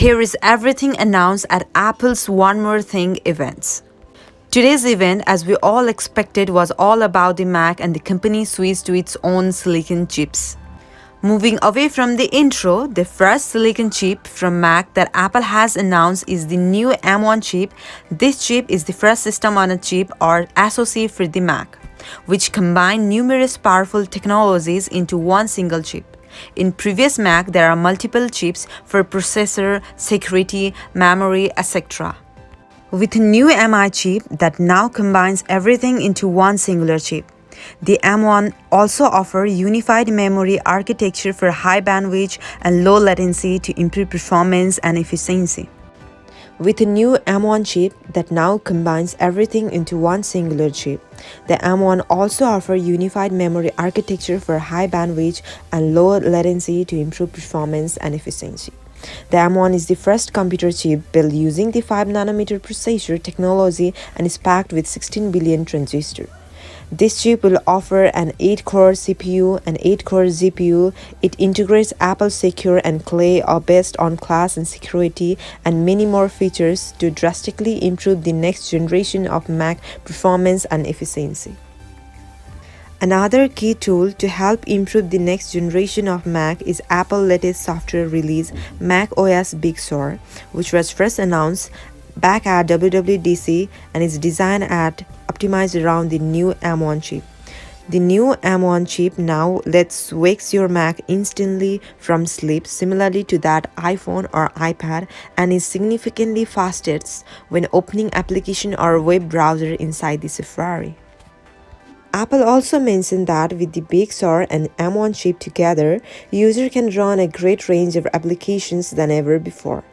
Here is everything announced at Apple's One More Thing events. Today's event, as we all expected, was all about the Mac and the company switched to its own silicon chips. Moving away from the intro, the first silicon chip from Mac that Apple has announced is the new M1 chip. This chip is the first system on a chip or SoC for the Mac, which combine numerous powerful technologies into one single chip. In previous Mac, there are multiple chips for processor, security, memory, etc. With a new MI chip that now combines everything into one singular chip. The M1 also offers unified memory architecture for high bandwidth and low latency to improve performance and efficiency. With a new M1 chip that now combines everything into one singular chip, the M1 also offers unified memory architecture for high bandwidth and low latency to improve performance and efficiency. The M1 is the first computer chip built using the 5nm processor technology and is packed with 16 billion transistors. This chip will offer an 8-core CPU and 8-core GPU. It integrates Apple's Secure and Clay based on class and security and many more features to drastically improve the next generation of Mac performance and efficiency. Another key tool to help improve the next generation of Mac is Apple's latest software release, macOS Big Sur, which was first announced back at WWDC and is designed and optimized around the new M1 chip. The new M1 chip now lets wake your Mac instantly from sleep, similarly to that iPhone or iPad, and is significantly fastest when opening application or web browser inside the Safari. Apple also mentioned that with the Big Sur and M1 chip together, user can run a great range of applications than ever before.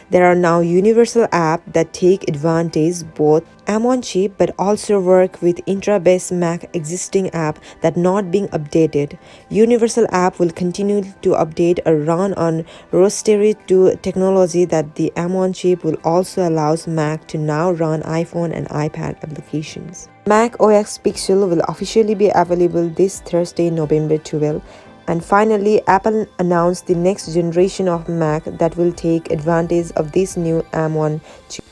There are now universal apps that take advantage both M1 chip but also work with Intra-based Mac existing app that not being updated. Universal app will continue to update or run on Roastery 2 technology that the M1 chip will also allows Mac to now run iPhone and iPad applications. Mac OS Pixel will officially be available this Thursday, November 12. And finally, Apple announced the next generation of Mac that will take advantage of this new M1 chip.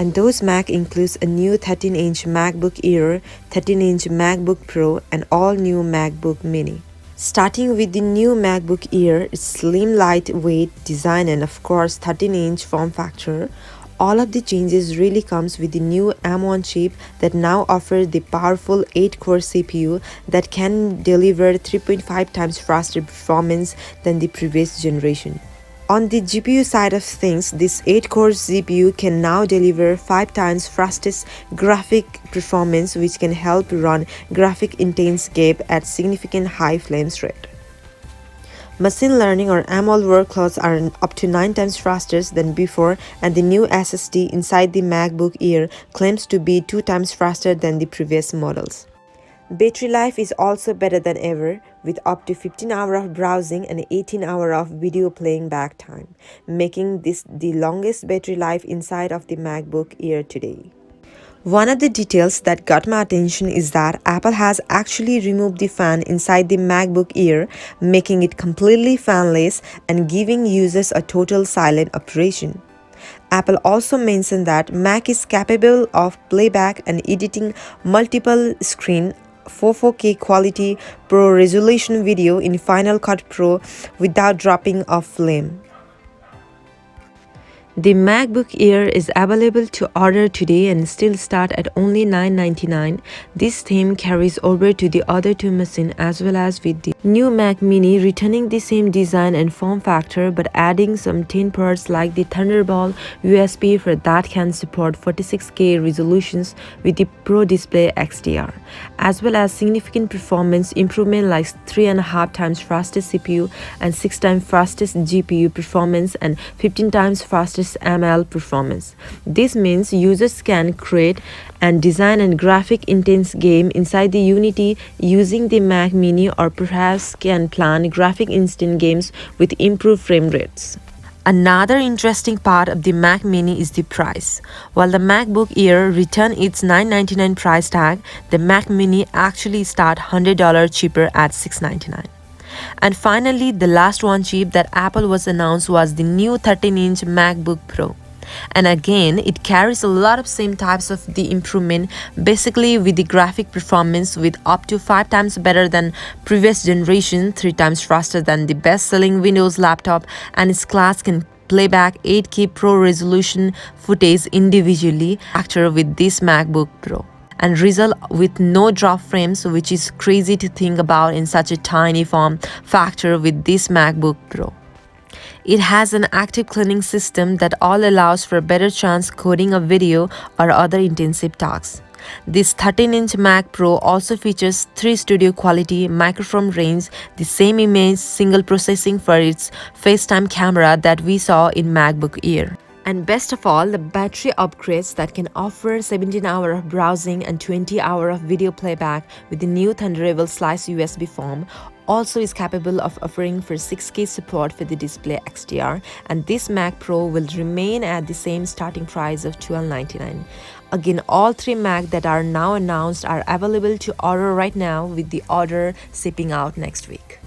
And those Mac includes a new 13-inch MacBook Air, 13-inch MacBook Pro, and all-new MacBook Mini. Starting with the new MacBook Air, its slim lightweight design and of course 13-inch form factor, all of the changes really comes with the new M1 chip that now offers the powerful 8-core CPU that can deliver 3.5 times faster performance than the previous generation. On the GPU side of things, this 8-core CPU can now deliver 5 times fastest graphic performance, which can help run graphic intense game at significant high frame rate. Machine learning or ML workloads are up to 9 times faster than before, and the new SSD inside the MacBook Air claims to be 2 times faster than the previous models. Battery life is also better than ever, with up to 15 hours of browsing and 18 hours of video playing back time, making this the longest battery life inside of the MacBook Air today. One of the details that got my attention is that Apple has actually removed the fan inside the MacBook Air, making it completely fanless and giving users a total silent operation. Apple also mentioned that Mac is capable of playback and editing multiple screen 4K quality Pro resolution video in Final Cut Pro without dropping a flame. The MacBook Air is available to order today and still start at only $999. This theme carries over to the other two machines as well as with the new Mac Mini, returning the same design and form factor but adding some 10 ports like the Thunderbolt USB for that can support 46K resolutions with the Pro Display XDR, as well as significant performance improvement like 3.5 times fastest CPU and 6 times fastest GPU performance and 15 times fastest ML performance. This means users can create and design a graphic intense game inside the Unity using the Mac Mini, or perhaps can plan graphic instant games with improved frame rates. Another interesting part of the Mac Mini is the price. While the MacBook Air returned its $999 price tag, the Mac Mini actually starts $100 cheaper at $699. And finally, the last one chip that Apple was announced was the new 13-inch MacBook Pro. And again, it carries a lot of same types of the improvement, basically with the graphic performance with up to 5 times better than previous generation, 3 times faster than the best-selling Windows laptop, and its class can playback 8K Pro resolution footage individually actor with this MacBook Pro and result with no drop frames, which is crazy to think about in such a tiny form factor with this MacBook Pro. It has an active cleaning system that all allows for better chance coding a video or other intensive tasks. This 13-inch Mac Pro also features 3 studio quality microphone range, the same image single processing for its FaceTime camera that we saw in MacBook Air. And best of all, the battery upgrades that can offer 17 hours of browsing and 20 hours of video playback with the new Thunderable Slice USB form also is capable of offering for 6K support for the display XDR, and this Mac Pro will remain at the same starting price of $1299. Again, all 3 Mac that are now announced are available to order right now with the order shipping out next week.